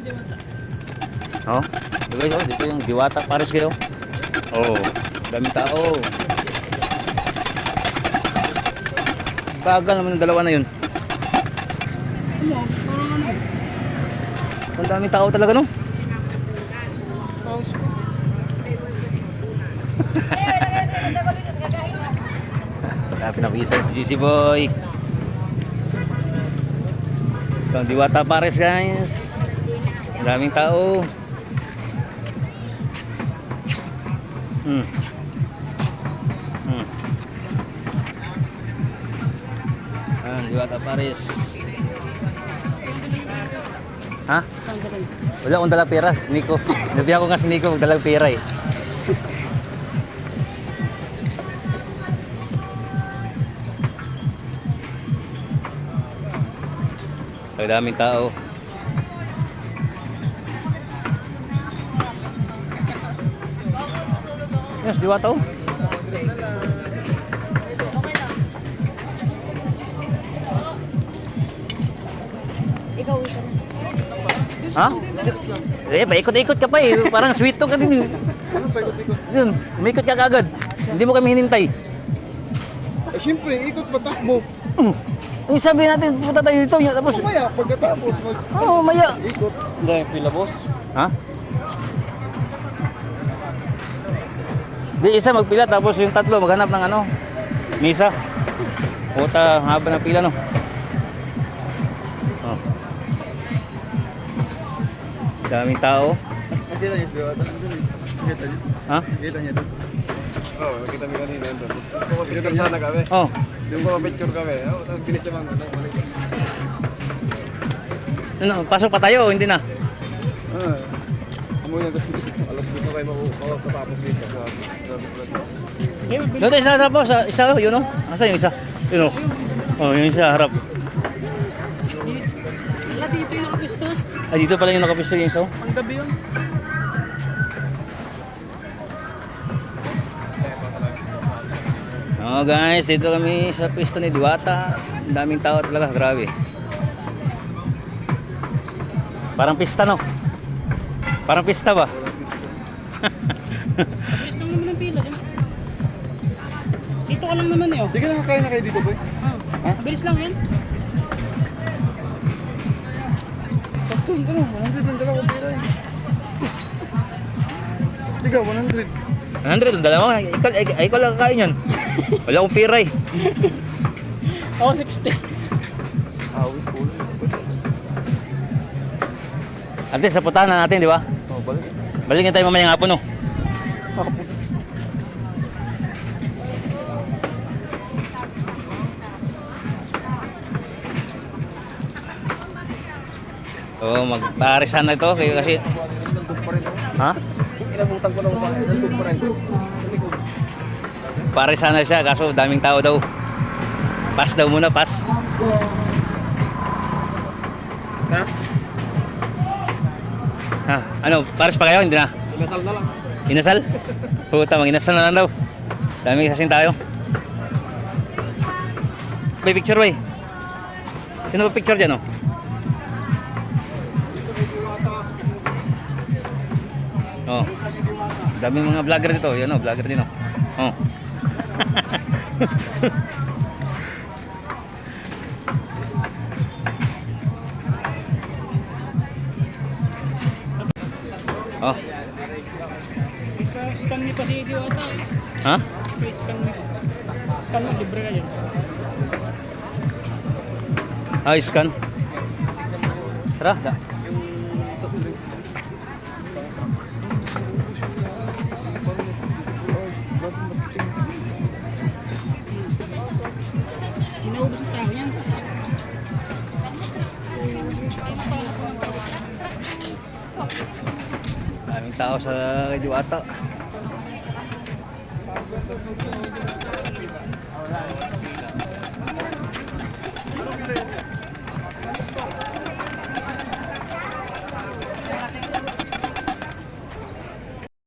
Oh, guys, oh, dito yung Diwata Pares kayo. Oh, dami tao. Bagal naman yung dalawa na yun. Ang dami tao talaga, no? Pinapisan si GC Boy. Ito ang Diwata Pares, guys. Ang daming tao. Diwata Pares. Ha? Wala akong dalang pera, Nico. Nabihan ko nga si Nico magdalang pera eh. Ang daming tao. Yes, Diwata oh. Ikaw ito. Ha? Eh, paikot-ikot ka pa eh. Parang sweet talk ka din. Ano paikot-ikot? Yun, umikot ka kagad. Hindi mo kami hinintay. Eh, siyempre, ikot patakbo. Yung sabi natin, punta tayo dito. Tapos, Maya, pagkatapos, oh, maya. ikot. Hindi, pila boss. Ha? Di, isa magpila, tapos yung tatlo maghanap ng ano, misa. Puta, haba ng pila, no? Oh. Daming tao. Nakita niyo, Diwata. Nakita niyo? Ha? Nakita niyo doon? Oo, nakita mo kanina doon. Picture sana kami. Oh. Yung mga picture kami. Tapos bilis naman ko. Ano, pasok pa tayo, hindi na. Amoy na doon. Alas gusto kayo makapapos dito. Doon isa tapos, isa oh, yun oh. Asa yung isa? Yun oh. Oh, yung isa harap. Wala dito yung nakapisto. Ay, dito pala yung nakapisto yung isa oh. Ang gabi yun. Oh guys, dito kami sa pisto ni Diwata. Ang daming tao talaga, grabe. Parang pista no? Parang pista ba? Bilis lang naman ang pila dyan. Dito ka lang naman eh oh. Di ka nakakain na kayo dito, boy? Bilis lang yan. Sakto, ito no. 100 ang dalawa pera eh. Tiga, 100. 100 ang dalawa. Ikaw lang kakain yun. Wala akong pira eh. Ako 60. Awit, ulo. Ate, sa putahan natin, di ba? Oh, balik. Balikin tayo mamayang hapon, no? Oh, magparisan na ito kayo kasi. Ha? Inabutan ko lang ba? Nandun pa rin. Parisan na siya kaso daming tao daw. Pass daw muna, pass. Ha? Ha? Ano, pares pa kayo? Hindi na. Inasal na lang. Inasal? Puta, mag-inasal na lang daw. Daming kasing tayo. May picture ba eh? Sino ba picture dyan, oh? Oh. Daming mga vlogger dito. Yan, oh, vlogger din, oh. Oh. Oh. Scan mo pa si Diwata. Ha? Scan mo. Scan mo, libre ka dyan. Ah, scan. Tara, da. Inaubos ang tao yan. Daming tao sa Diwata.